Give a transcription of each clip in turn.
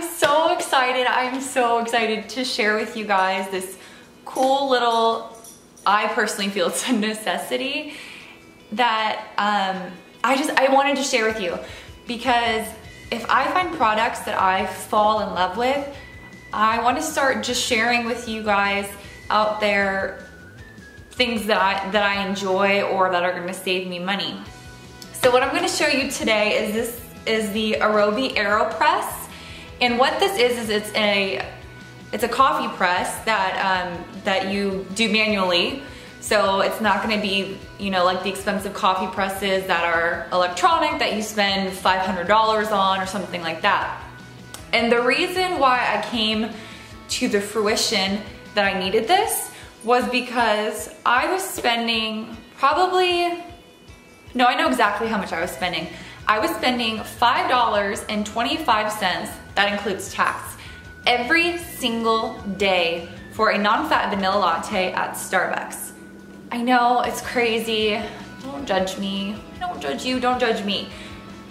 am so excited. I am so excited to share with you guys this cool little, I personally feel it's a necessity that I wanted to share with you, because if I find products that I fall in love with, I want to start just sharing with you guys out there things that I enjoy or that are going to save me money. So what I'm going to show you today is the Aeropress. And what this is it's a coffee press that you do manually. So it's not going to be, you know, like the expensive coffee presses that are electronic that you spend $500 on or something like that. And the reason why I came to the fruition that I needed this was because I was spending I know exactly how much I was spending. I was spending $5.25, that includes tax, every single day for a non-fat vanilla latte at Starbucks. I know, it's crazy. Don't judge me. I don't judge you, don't judge me.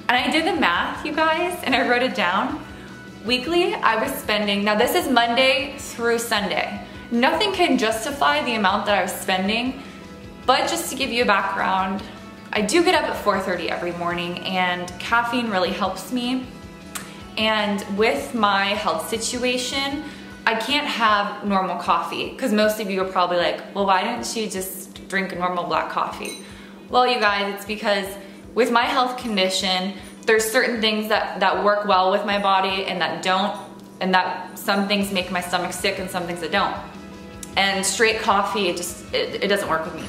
And I did the math, you guys, and I wrote it down. Weekly, I was spending, now this is Monday through Sunday. Nothing can justify the amount that I was spending, but just to give you a background, I do get up at 4:30 every morning, and caffeine really helps me. And with my health situation, I can't have normal coffee, because most of you are probably like, well, why didn't you just drink a normal black coffee? Well, you guys, it's because with my health condition, there's certain things that work well with my body and that don't, and that some things make my stomach sick and some things that don't. And straight coffee, it doesn't work with me.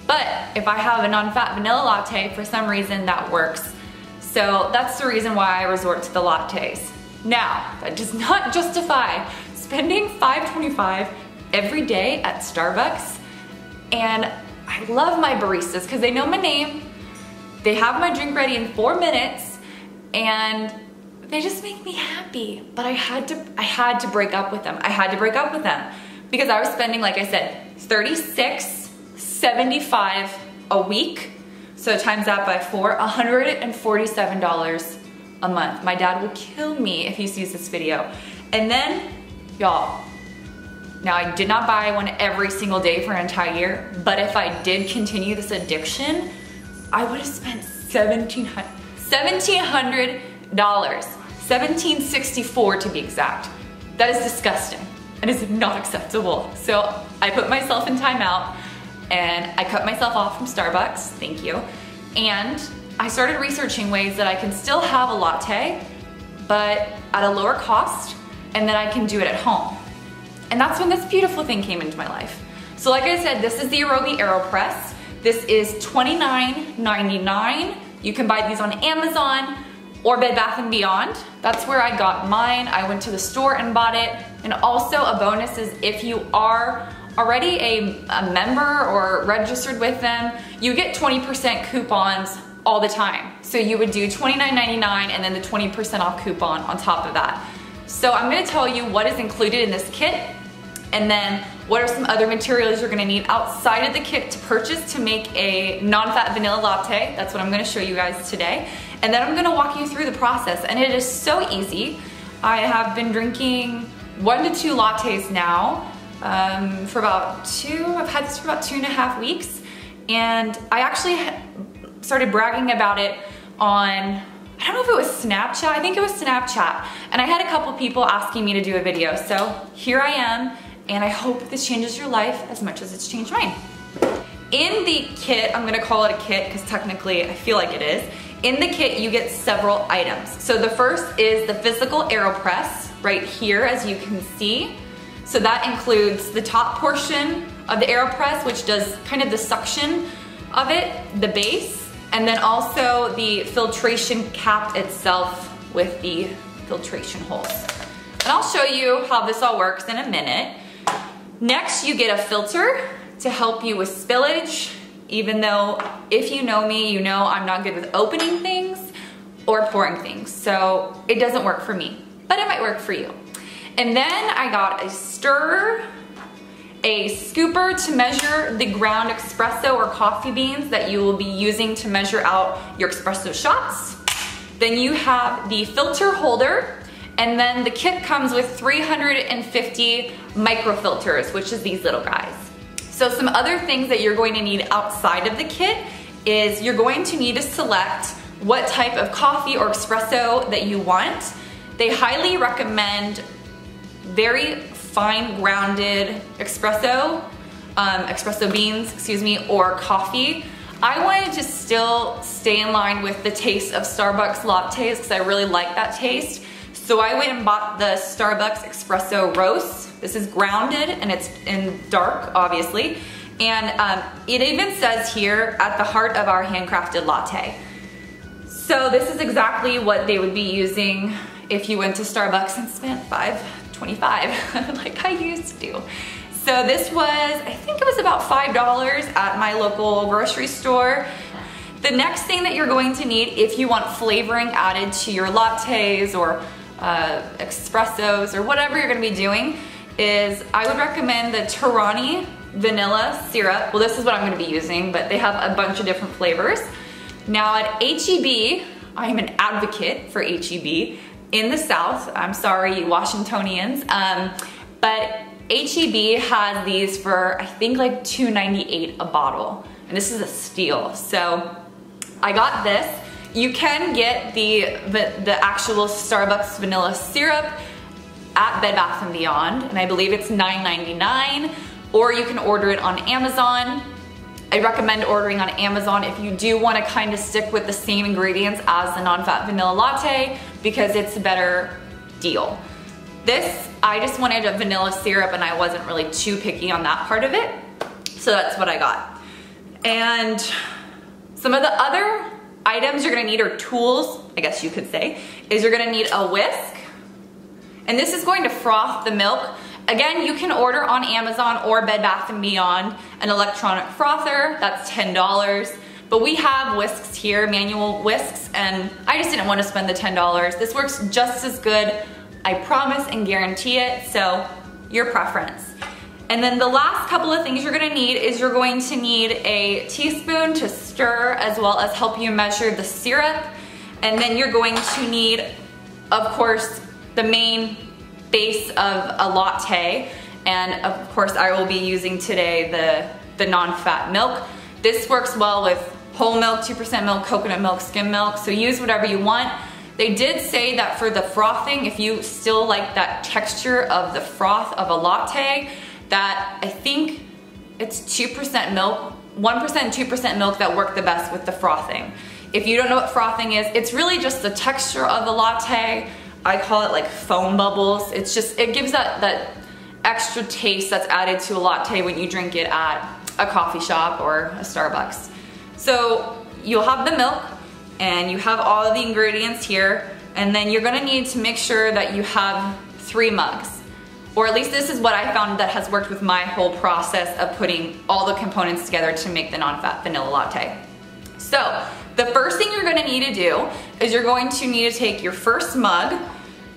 But if I have a non-fat vanilla latte, for some reason that works. So that's the reason why I resort to the lattes. Now, that does not justify spending $5.25 every day at Starbucks. And I love my baristas because they know my name. They have my drink ready in 4 minutes, and they just make me happy. But I had to break up with them. I had to break up with them because I was spending, like I said, $36.75 a week. So times that by 4, $147 a month. My dad will kill me if he sees this video. And then, y'all, now I did not buy one every single day for an entire year, but if I did continue this addiction, I would have spent $1,700, $1,764 to be exact. That is disgusting. It is not acceptable. So I put myself in timeout and I cut myself off from Starbucks, thank you. And I started researching ways that I can still have a latte, but at a lower cost, and then I can do it at home. And that's when this beautiful thing came into my life. So like I said, this is the Aeropress. This is $29.99. You can buy these on Amazon or Bed Bath & Beyond. That's where I got mine. I went to the store and bought it. And also a bonus is if you are already a member or registered with them, you get 20% coupons all the time. So you would do $29.99 and then the 20% off coupon on top of that. So I'm gonna tell you what is included in this kit, and then what are some other materials you're gonna need outside of the kit to purchase to make a non-fat vanilla latte. That's what I'm gonna show you guys today. And then I'm gonna walk you through the process, and it is so easy. I have been drinking 1 to 2 lattes now for about I've had this for about 2.5 weeks, and I actually started bragging about it on, I don't know if it was Snapchat, I think it was Snapchat, and I had a couple people asking me to do a video, so here I am, and I hope this changes your life as much as it's changed mine. In the kit, I'm gonna call it a kit because technically I feel like it is, in the kit you get several items. So the first is the physical Aeropress right here, as you can see. So that includes the top portion of the Aeropress, which does kind of the suction of it, the base, and then also the filtration cap itself with the filtration holes. And I'll show you how this all works in a minute. Next, you get a filter to help you with spillage, even though if you know me, you know I'm not good with opening things or pouring things. So it doesn't work for me, but it might work for you. And then I got a stirrer, a scooper to measure the ground espresso or coffee beans that you will be using to measure out your espresso shots. Then you have the filter holder, And then the kit comes with 350 microfilters, which is these little guys. So some other things that you're going to need outside of the kit is you're going to need to select what type of coffee or espresso that you want. They highly recommend very fine grounded espresso beans, excuse me, or coffee. I wanted to still stay in line with the taste of Starbucks lattes because I really like that taste. So I went and bought the Starbucks Espresso Roast. This is grounded and it's in dark, obviously. And it even says here, at the heart of our handcrafted latte. So this is exactly what they would be using if you went to Starbucks and spent $5.25 like I used to do. So this was, I think it was about $5 at my local grocery store. The next thing that you're going to need if you want flavoring added to your lattes or espressos or whatever you're gonna be doing is I would recommend the Torani vanilla syrup. Well, this is what I'm gonna be using, but they have a bunch of different flavors. Now at H-E-B, I am an advocate for H-E-B in the South. I'm sorry, you Washingtonians, but H-E-B has these for I think like $2.98 a bottle, and this is a steal. So I got this. You can get the actual Starbucks vanilla syrup at Bed Bath & Beyond, and I believe it's $9.99, or you can order it on Amazon. I recommend ordering on Amazon if you do want to kind of stick with the same ingredients as the non-fat vanilla latte because it's a better deal. This, I just wanted a vanilla syrup and I wasn't really too picky on that part of it, so that's what I got. And some of the other items you're gonna need, or tools, I guess you could say, is you're gonna need a whisk. And this is going to froth the milk. Again, you can order on Amazon or Bed Bath & Beyond an electronic frother, that's $10. But we have whisks here, manual whisks, and I just didn't want to spend the $10. This works just as good, I promise and guarantee it, so your preference. And then the last couple of things you're gonna need is you're going to need a teaspoon to stir as well as help you measure the syrup. And then you're going to need, of course, the main base of a latte. And of course, I will be using today the non-fat milk. This works well with whole milk, 2% milk, coconut milk, skim milk, so use whatever you want. They did say that for the frothing, if you still like that texture of the froth of a latte, that I think it's 2% milk, 1% and 2% milk that work the best with the frothing. If you don't know what frothing is, it's really just the texture of the latte. I call it like foam bubbles. It's just, it gives that extra taste that's added to a latte when you drink it at a coffee shop or a Starbucks. So you'll have the milk and you have all of the ingredients here, and then you're gonna need to make sure that you have 3 mugs. Or at least this is what I found that has worked with my whole process of putting all the components together to make the non-fat vanilla latte. So the first thing you're gonna need to do is you're going to need to take your first mug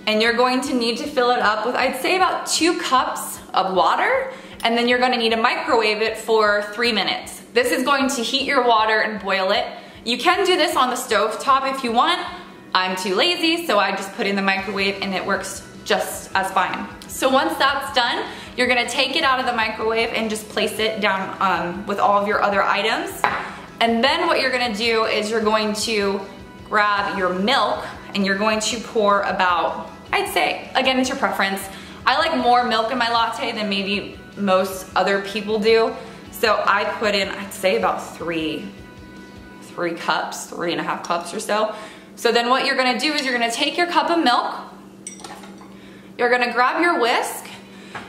and you're going to need to fill it up with, I'd say, about 2 cups of water, and then you're gonna need to microwave it for 3 minutes. This is going to heat your water and boil it. You can do this on the stove top if you want. I'm too lazy, so I just put it in the microwave and it works just as fine. So once that's done, you're gonna take it out of the microwave and just place it down with all of your other items. And then what you're gonna do is you're going to grab your milk and you're going to pour about, I'd say, again, it's your preference. I like more milk in my latte than maybe most other people do. So I put in, I'd say, about 3 cups, 3.5 cups or so. So then what you're gonna do is you're gonna take your cup of milk, you're gonna grab your whisk,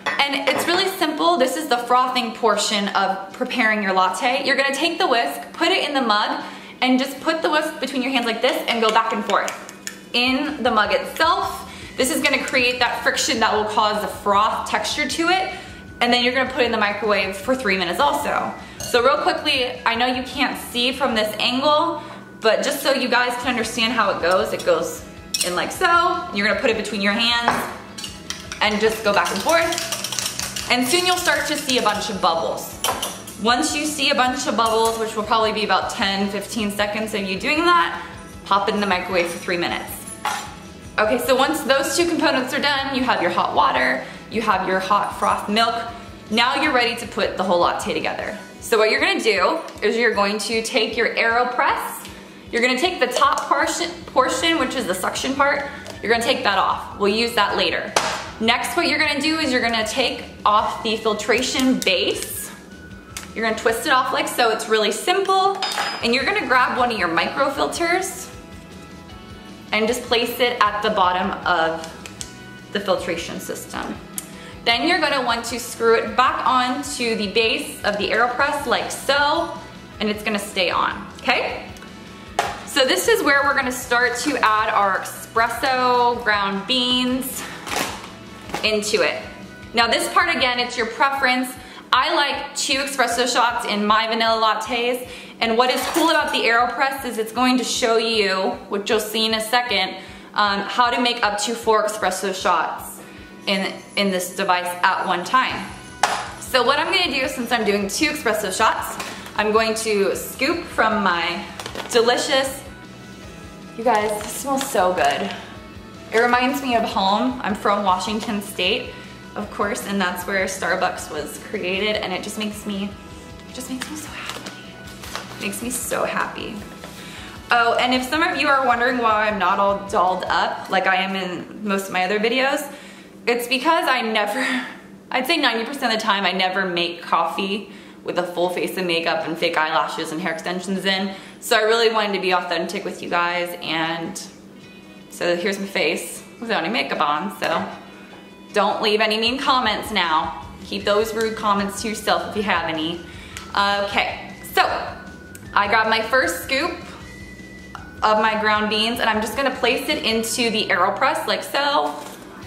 and it's really simple. This is the frothing portion of preparing your latte. You're gonna take the whisk, put it in the mug, and just put the whisk between your hands like this and go back and forth in the mug itself. This is gonna create that friction that will cause the froth texture to it, and then you're gonna put it in the microwave for 3 minutes also. So real quickly, I know you can't see from this angle, but just so you guys can understand how it goes in like so. You're gonna put it between your hands and just go back and forth. And soon you'll start to see a bunch of bubbles. Once you see a bunch of bubbles, which will probably be about 10, 15 seconds of you doing that, pop it in the microwave for 3 minutes. Okay, so once those two components are done, you have your hot water, you have your hot froth milk. Now you're ready to put the whole latte together. So what you're gonna do is you're going to take your Aeropress. You're gonna take the top portion, which is the suction part, you're gonna take that off. We'll use that later. Next, what you're gonna do is you're gonna take off the filtration base. You're gonna twist it off like so, it's really simple. And you're gonna grab one of your microfilters and just place it at the bottom of the filtration system. Then you're gonna want to screw it back onto the base of the Aeropress like so, and it's gonna stay on, okay? So this is where we're gonna start to add our espresso ground beans into it. Now this part, again, it's your preference. I like 2 espresso shots in my vanilla lattes, and what is cool about the Aeropress is it's going to show you, which you'll see in a second, how to make up to 4 espresso shots in this device at one time. So what I'm gonna do, since I'm doing 2 espresso shots, I'm going to scoop from my delicious, you guys, this smells so good. It reminds me of home. I'm from Washington State, of course, and that's where Starbucks was created, and it just makes me so happy. It makes me so happy. Oh, and if some of you are wondering why I'm not all dolled up like I am in most of my other videos, it's because I'd say 90% of the time I never make coffee with a full face of makeup and fake eyelashes and hair extensions in. So I really wanted to be authentic with you guys, and so here's my face without any makeup on, so don't leave any mean comments now. Keep those rude comments to yourself if you have any. Okay, so I grabbed my first scoop of my ground beans and I'm just gonna place it into the Aeropress like so.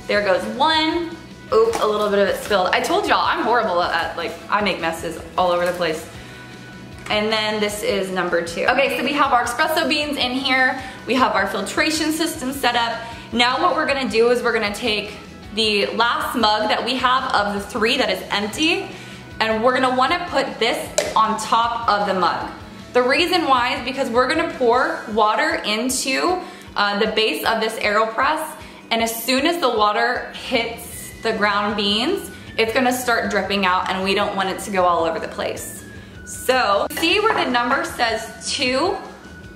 There goes one. Oops, a little bit of it spilled. I told y'all I'm horrible at, like, I make messes all over the place. And then this is number 2. Okay, so we have our espresso beans in here. We have our filtration system set up. Now what we're gonna do is we're gonna take the last mug that we have of the 3 that is empty, and we're gonna wanna put this on top of the mug. The reason why is because we're gonna pour water into the base of this Aeropress, and as soon as the water hits the ground beans, it's gonna start dripping out, and we don't want it to go all over the place. So, see where the number says 2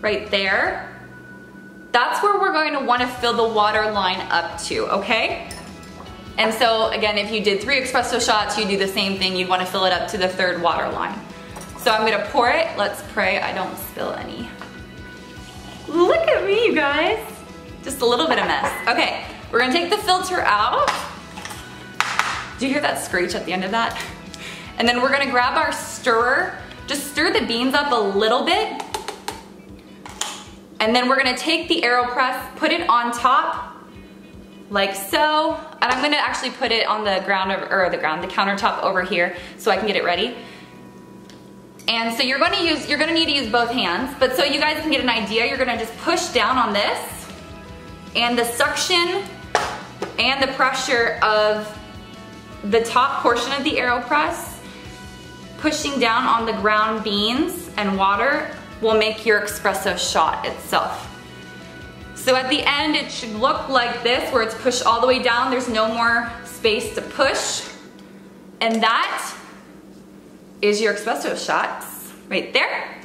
right there? That's where we're going to want to fill the water line up to, okay? And so again, if you did 3 espresso shots, you do the same thing. You'd want to fill it up to the 3rd water line. So I'm gonna pour it. Let's pray I don't spill any. Look at me, you guys. Just a little bit of mess. Okay, we're gonna take the filter out. Do you hear that screech at the end of that? And then we're gonna grab our stirrer. Just stir the beans up a little bit. And then we're gonna take the Aeropress, put it on top, like so. And I'm gonna actually put it on the the countertop over here so I can get it ready. And so you're gonna need to use both hands, but so you guys can get an idea, you're gonna just push down on this, and the suction and the pressure of the top portion of the Aeropress pushing down on the ground beans and water will make your espresso shot itself. So at the end, it should look like this, where it's pushed all the way down. There's no more space to push. And that is your espresso shots right there.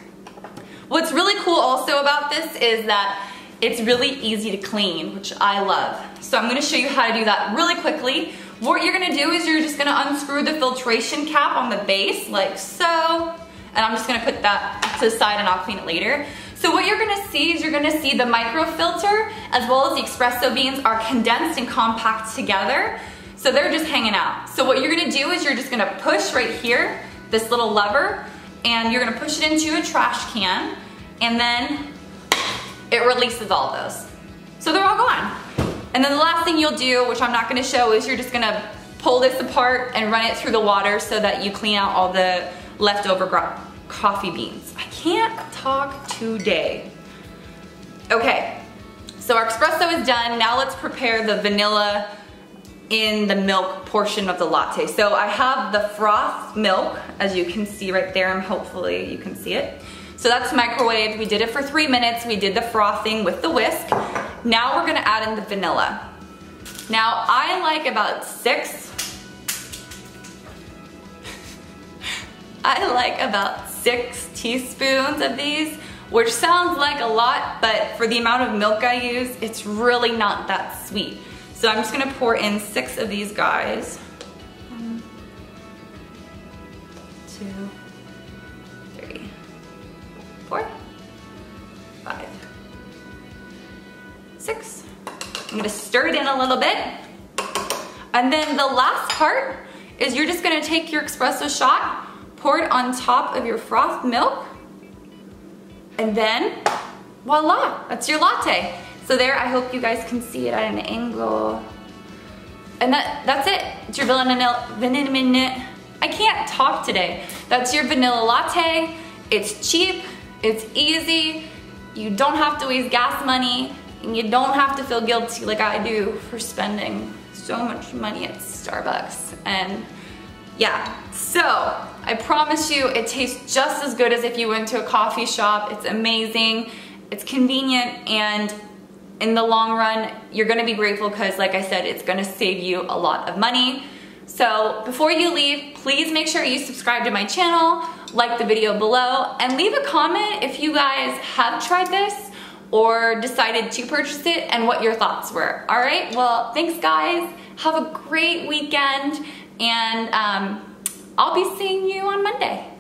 What's really cool also about this is that it's really easy to clean, which I love. So I'm gonna show you how to do that really quickly. What you're gonna do is you're just gonna unscrew the filtration cap on the base, like so. And I'm just gonna put that to the side and I'll clean it later. So what you're gonna see is you're gonna see the microfilter as well as the espresso beans are condensed and compact together. So they're just hanging out. So what you're gonna do is you're just gonna push right here, this little lever, and you're gonna push it into a trash can, and then it releases all of those. So they're all gone. And then the last thing you'll do, which I'm not gonna show, is you're just gonna pull this apart and run it through the water so that you clean out all the leftover coffee beans. I can't talk today. Okay, so our espresso is done. Now let's prepare the vanilla in the milk portion of the latte. So I have the froth milk, as you can see right there, and hopefully you can see it. So that's microwaved. We did it for 3 minutes. We did the frothing with the whisk. Now we're gonna add in the vanilla. Now I like about 6 teaspoons of these, which sounds like a lot, but for the amount of milk I use, it's really not that sweet. So I'm just gonna pour in 6 of these guys. 1, 2, 3, 4, 5, 6. I'm gonna stir it in a little bit. And then the last part is you're just gonna take your espresso shot, pour it on top of your frothed milk, and then voila, that's your latte. So there, I hope you guys can see it at an angle. And that's it. It's your vanilla, I can't talk today. That's your vanilla latte. It's cheap, it's easy, you don't have to waste gas money, and you don't have to feel guilty like I do for spending so much money at Starbucks. And yeah, so I promise you it tastes just as good as if you went to a coffee shop. It's amazing, it's convenient, and in the long run, you're gonna be grateful because, like I said, it's gonna save you a lot of money. So before you leave, please make sure you subscribe to my channel, like the video below, and leave a comment if you guys have tried this or decided to purchase it and what your thoughts were. All right, well, thanks guys. Have a great weekend, and I'll be seeing you on Monday.